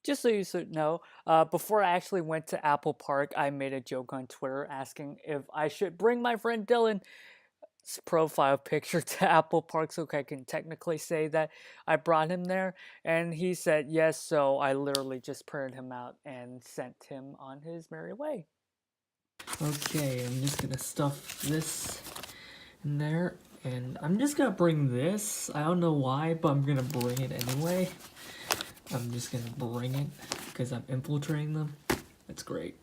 Just so you should know, before I actually went to Apple Park, I made a joke on Twitter asking if I should bring my friend Dylan's profile picture to Apple Park so I can technically say that I brought him there. And he said yes, so I literally just printed him out and sent him on his merry way. Okay, I'm just gonna stuff this in there. And I'm just gonna bring this. I don't know why, but I'm gonna bring it anyway. I'm just gonna bring it because I'm infiltrating them. That's great.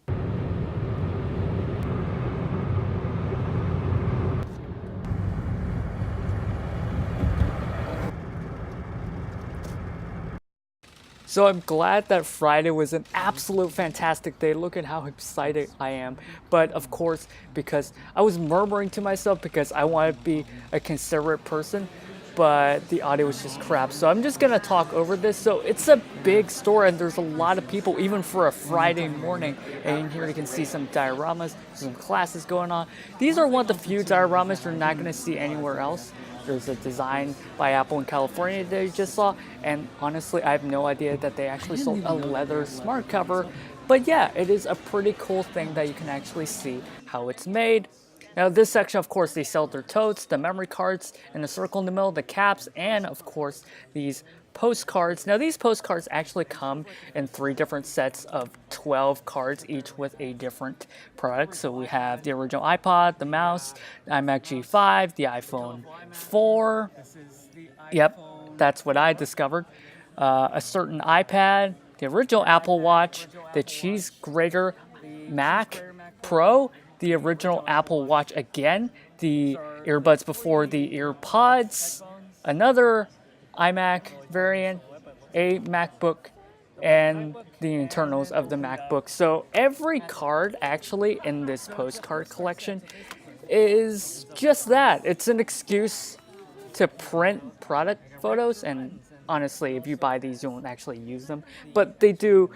So I'm glad that Friday was an absolute fantastic day. Look at how excited I am. But of course, because I was murmuring to myself because I want to be a considerate person, but the audio was just crap. So I'm just gonna talk over this. So it's a big store and there's a lot of people even for a Friday morning. And here you can see some dioramas, some classes going on. These are one of the few dioramas you're not gonna see anywhere else. There's a design by Apple in California that you just saw, and honestly, I have no idea that they actually sold a leather smart cover. But yeah, it is a pretty cool thing that you can actually see how it's made. Now this section, of course, they sell their totes, the memory cards in the circle in the middle, the caps, and of course, these postcards. Now these postcards actually come in 3 different sets of 12 cards, each with a different product. So we have the original iPod, the mouse, the iMac G5, the iPhone 4. Yep, that's what I discovered. A certain iPad, the original Apple Watch, the cheese grater Mac Pro, the original Apple Watch again, the earbuds before the earpods, another iMac variant, a MacBook, and the internals of the MacBook. So every card actually in this postcard collection is just that. It's an excuse to print product photos, and honestly, if you buy these, you won't actually use them. But they do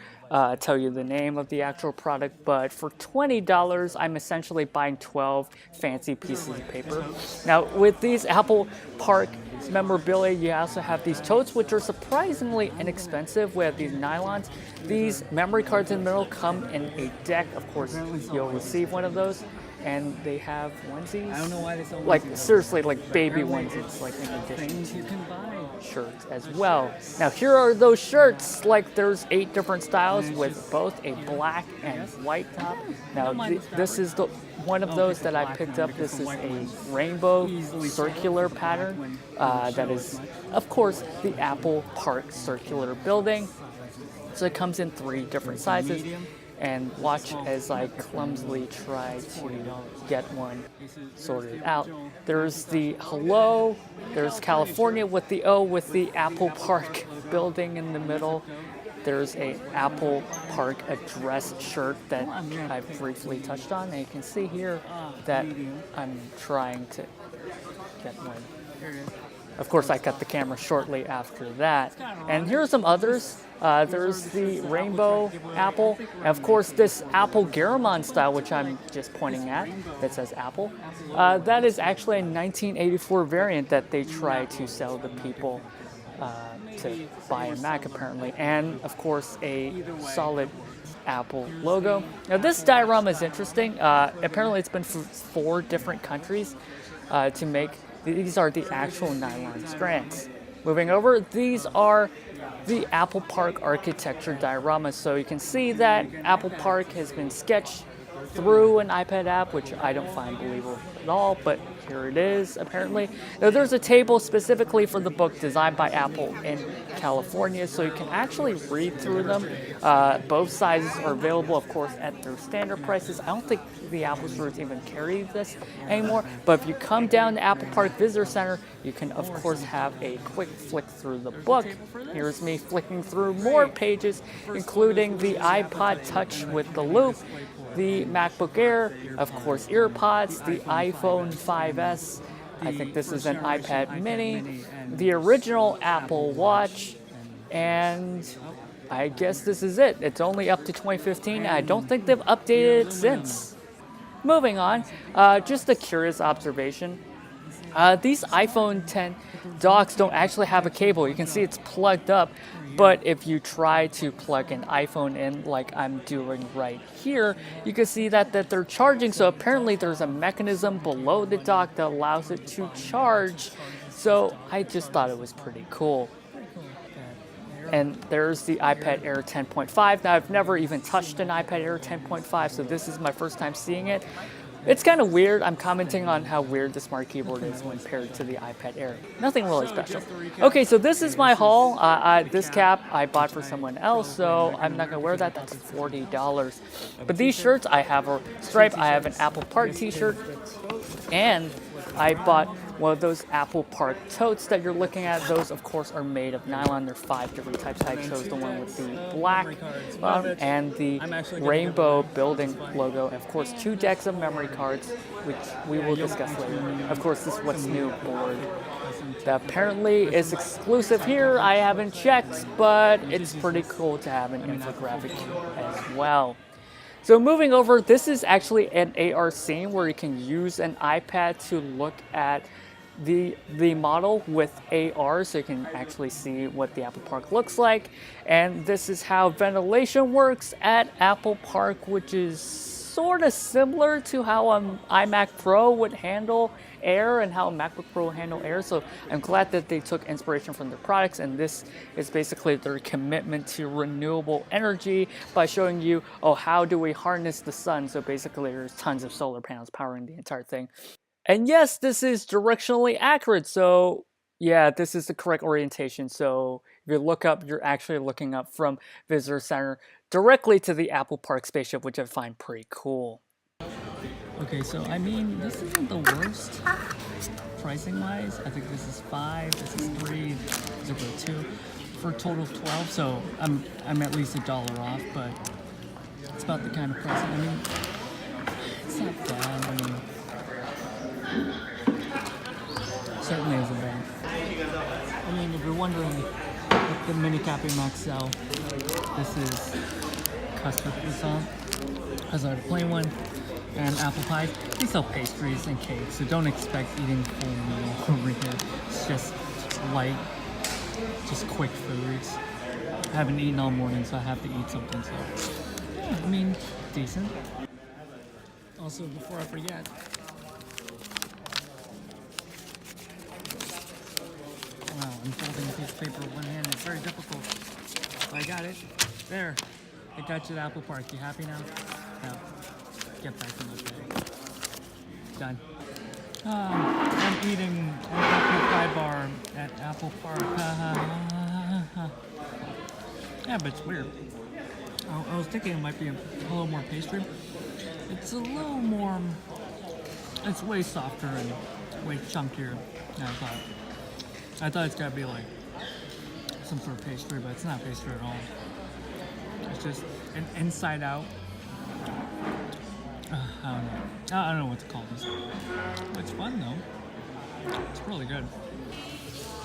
tell you the name of the actual product. But for $20, I'm essentially buying 12 fancy pieces of paper. Now, with these Apple Park memorabilia, you also have these totes, which are surprisingly inexpensive. We have these nylons. These memory cards in the middle come in a deck. Of course, you'll receive one of those. And they have onesies. I don't know why they sell like seriously, like baby onesies, like in addition to shirts as well. Now here are those shirts. Like there's 8 different styles with both a black and white top. Now this is the one of those that I picked up. This is a rainbow circular pattern. That is, of course, the Apple Park circular building. So it comes in 3 different sizes. And watch as I clumsily try to get one sorted out. There's the hello, there's California with the O with the Apple Park building in the middle. There's a Apple Park address shirt that I briefly touched on, and you can see here that I'm trying to get one. Of course, I cut the camera shortly after that. And here are some others. There's the rainbow apple. And of course, this Apple Garamond style, which I'm just pointing at, that says Apple. That is actually a 1984 variant that they try to sell to people to buy a Mac, apparently. And of course, a solid Apple logo. Now, this diorama is interesting. Apparently, it's been for 4 different countries to make. These are the actual nylon strands. Moving over, these are the Apple Park architecture dioramas. So you can see that Apple Park has been sketched through an iPad app, which I don't find believable at all, but here it is, apparently. Now, there's a table specifically for the book designed by Apple in California, so you can actually read through them. Both sizes are available, of course, at their standard prices. I don't think the Apple stores even carry this anymore, but if you come down to Apple Park Visitor Center, you can, of course, have a quick flick through the book. Here's me flicking through more pages, including the iPod Touch with the loop, the MacBook Air, of course, earpods, the iPhone 5S. I think this is an iPad mini, the original Apple Watch, and I guess this is it. It's only up to 2015. I don't think they've updated it since. Moving on, just a curious observation. These iPhone 10 docks don't actually have a cable. You can see it's plugged up, but if you try to plug an iPhone in like I'm doing right here, you can see that they're charging. So apparently there's a mechanism below the dock that allows it to charge. So I just thought it was pretty cool. And there's the iPad Air 10.5. Now, I've never even touched an iPad Air 10.5, so this is my first time seeing it. It's kind of weird. I'm commenting on how weird the Smart Keyboard is when paired to the iPad Air. Nothing really special. Okay, so this is my haul. This cap I bought for someone else, so I'm not going to wear that. That's $40. But these shirts, I have a stripe. I have an Apple Park t-shirt, and I bought one of those Apple Park totes that you're looking at. Those, of course, are made of nylon. There are 5 different types. I chose the one with the black and the rainbow building logo. Of course, 2 decks of memory cards, which we will discuss later. Of course, this What's New board that apparently is exclusive here. I haven't checked, but it's pretty cool to have an infographic as well. So moving over, this is actually an AR scene where you can use an iPad to look at the model with AR, so you can actually see what the Apple Park looks like. And this is how ventilation works at Apple Park, which is sort of similar to how an iMac Pro would handle air and how a MacBook Pro will handle air. So I'm glad that they took inspiration from their products, and this is basically their commitment to renewable energy by showing you, oh, how do we harness the sun? So basically there's tons of solar panels powering the entire thing. And yes, this is directionally accurate. So yeah, this is the correct orientation. So if you look up, you're actually looking up from Visitor Center directly to the Apple Park spaceship, which I find pretty cool. Okay, so I mean, this isn't the worst pricing wise. I think this is 5, this is 3, 2 for a total of 12. So I'm at least $1 off, but it's about the kind of pricing. I mean, it's not bad. I mean, certainly isn't bad. I mean, if you're wondering what the mini capping Max sell, this is custard croissant. I started a plain one. And apple pie. They sell pastries and cakes, so don't expect eating full meal over here. It's just light, just quick foods. I haven't eaten all morning, so I have to eat something. So, yeah, I mean, decent. Also, before I forget, wow, unfolding a piece of paper with one hand is very difficult. I got it. There. I got you at Apple Park. You happy now? No. Get back in the bag. Done. I'm eating an apple pie bar at Apple Park. Yeah, but it's weird. I was thinking it might be a little more pastry. It's a little more. It's way softer and way chunkier than I thought. I thought it's gotta be like some sort of pastry, but it's not pastry at all. It's just an inside out. I don't know what to call this. It's fun though. It's really good.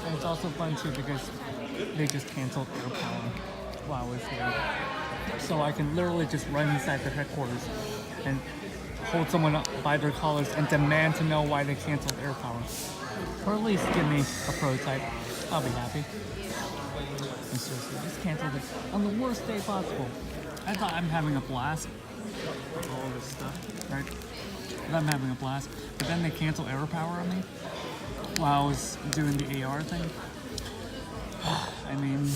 And it's also fun too because they just canceled air power while I was here. So I can literally just run inside their headquarters and hold someone up by their collars and demand to know why they canceled air power. Or at least give me a prototype. I'll be happy. And seriously, just canceled it on the worst day possible. I thought I'm having a blast. All this stuff, right? But I'm having a blast. But then they cancel air power on me while I was doing the AR thing. I mean,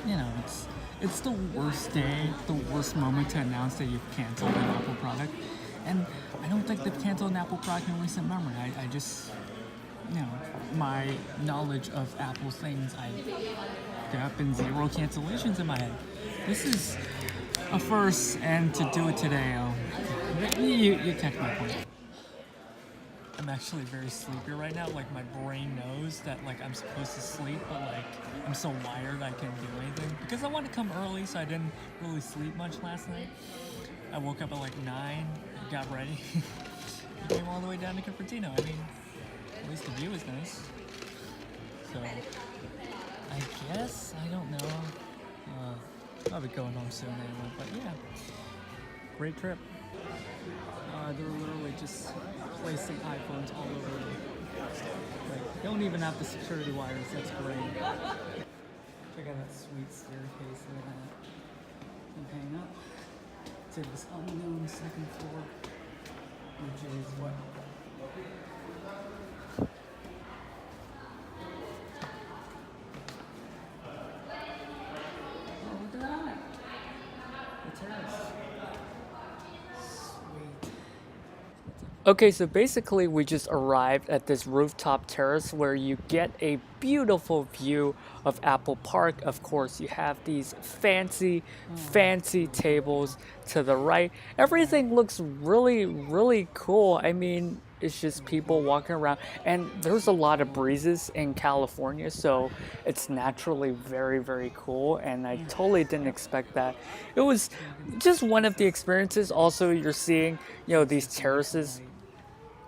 you know, it's the worst day, the worst moment to announce that you've canceled an Apple product. And I don't think they've canceled an Apple product in recent memory. I just, you know, my knowledge of Apple things, there have been 0 cancellations in my head. This is a first, and to do it today, you catch my point. I'm actually very sleepy right now. Like, my brain knows that like I'm supposed to sleep, but like I'm so wired I can't do anything. Because I wanted to come early, so I didn't really sleep much last night. I woke up at like 9, got ready, came all the way down to Cupertino. I mean, at least the view is nice. So, I guess, I don't know. I'll be going home soon anyway, but yeah, great trip. They were literally just placing iPhones all over Like, don't even have the security wires. That's great. Check out that sweet staircase. Look at that. And hang up to this unknown second floor, which is what? Oh, look at that! The terrace. Sweet. Okay, so basically we just arrived at this rooftop terrace where you get a beautiful view of Apple Park. Of course, you have these fancy tables to the right. Everything looks really cool. I mean, it's just people walking around, and there's a lot of breezes in California, so it's naturally very cool, and I totally didn't expect that. It was just one of the experiences. Also, you're seeing, these terraces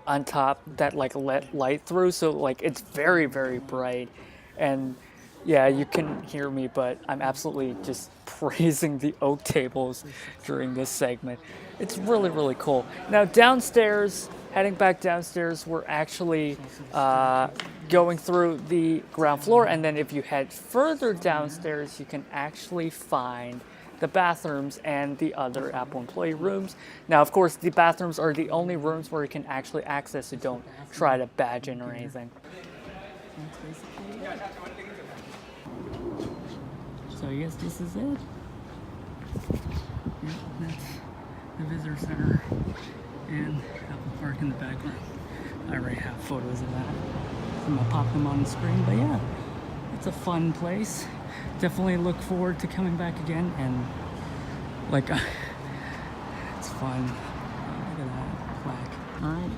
on top that like let light through, so like it's very bright. And yeah, you can hear me, but I'm absolutely just praising the oak tables during this segment. It's really cool. Now downstairs, heading back downstairs, we're actually going through the ground floor, and then if you head further downstairs you can actually find the bathrooms and the other Apple employee rooms. Now, of course, the bathrooms are the only rooms where you can actually access, so don't try to badge in or anything. So I guess this is it. Yep, that's the visitor center and Apple Park in the background. I already have photos of that. I'm gonna pop them on the screen, but yeah, it's a fun place. Definitely look forward to coming back again, and like it's fun. Look at that plaque. Alright,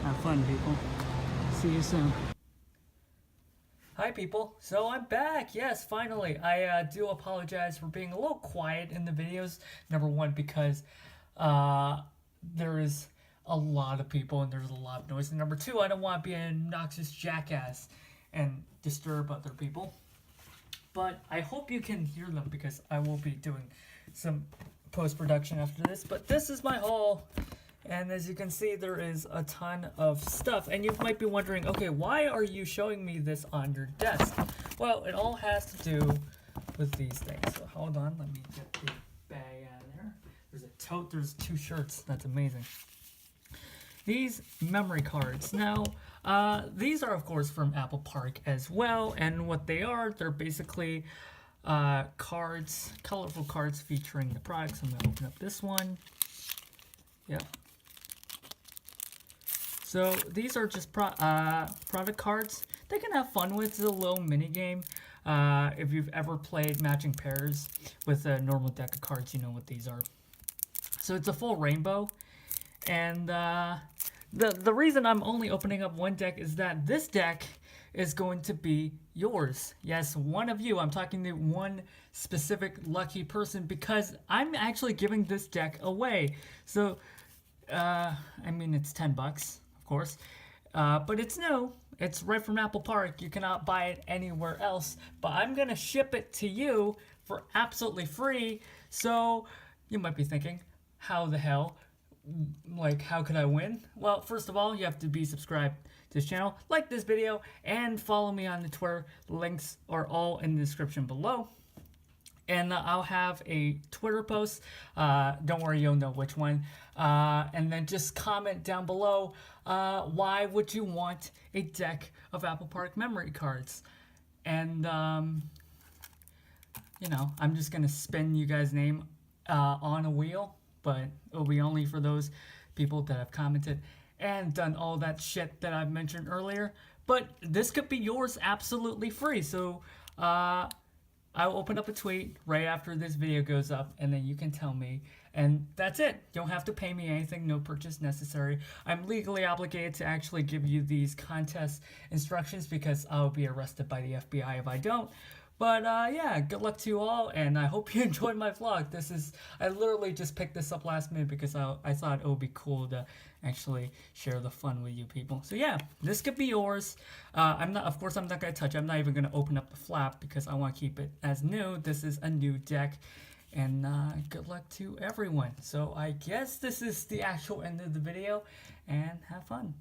have fun, people. See you soon. Hi people, so I'm back. Yes, finally. I do apologize for being a little quiet in the videos. Number one, because there is a lot of people and there's a lot of noise, and number two, I don't want to be an obnoxious jackass and disturb other people. But I hope you can hear them, because I will be doing some post-production after this. But this is my haul, and as you can see, there is a ton of stuff. And you might be wondering, okay, why are you showing me this on your desk? Well, it all has to do with these things. So hold on, let me get the bag out of there. There's a tote, there's 2 shirts. That's amazing. These memory cards. Now, these are, of course, from Apple Park as well, and what they are, they're basically cards, colorful cards featuring the products. I'm going to open up this one. Yep. So these are just product cards. They can have fun with. It's a little mini game. If you've ever played matching pairs with a normal deck of cards, you know what these are. So it's a full rainbow, and the reason I'm only opening up one deck is that this deck is going to be yours. Yes, one of you. I'm talking to one specific lucky person, because I'm actually giving this deck away. So, I mean, it's $10, of course, but it's new. It's right from Apple Park. You cannot buy it anywhere else, but I'm gonna ship it to you for absolutely free. So you might be thinking, how the hell? Like, how could I win? Well, first of all, you have to be subscribed to this channel, like this video, and follow me on the Twitter. Links are all in the description below. And I'll have a Twitter post. Don't worry, you'll know which one. And then just comment down below, why would you want a deck of Apple Park memory cards? And, you know, I'm just going to spin you guys' name on a wheel, but it'll be only for those people that have commented and done all that shit that I've mentioned earlier. But this could be yours absolutely free. So I'll open up a tweet right after this video goes up, and then you can tell me. And that's it. You don't have to pay me anything. No purchase necessary. I'm legally obligated to actually give you these contest instructions, because I'll be arrested by the FBI if I don't. But yeah, good luck to you all, and I hope you enjoyed my vlog. I literally just picked this up last minute because I thought it would be cool to actually share the fun with you people. So yeah, this could be yours. Of course, I'm not gonna touch it. I'm not even gonna open up the flap because I want to keep it as new. This is a new deck, and good luck to everyone. So I guess this is the actual end of the video, and have fun.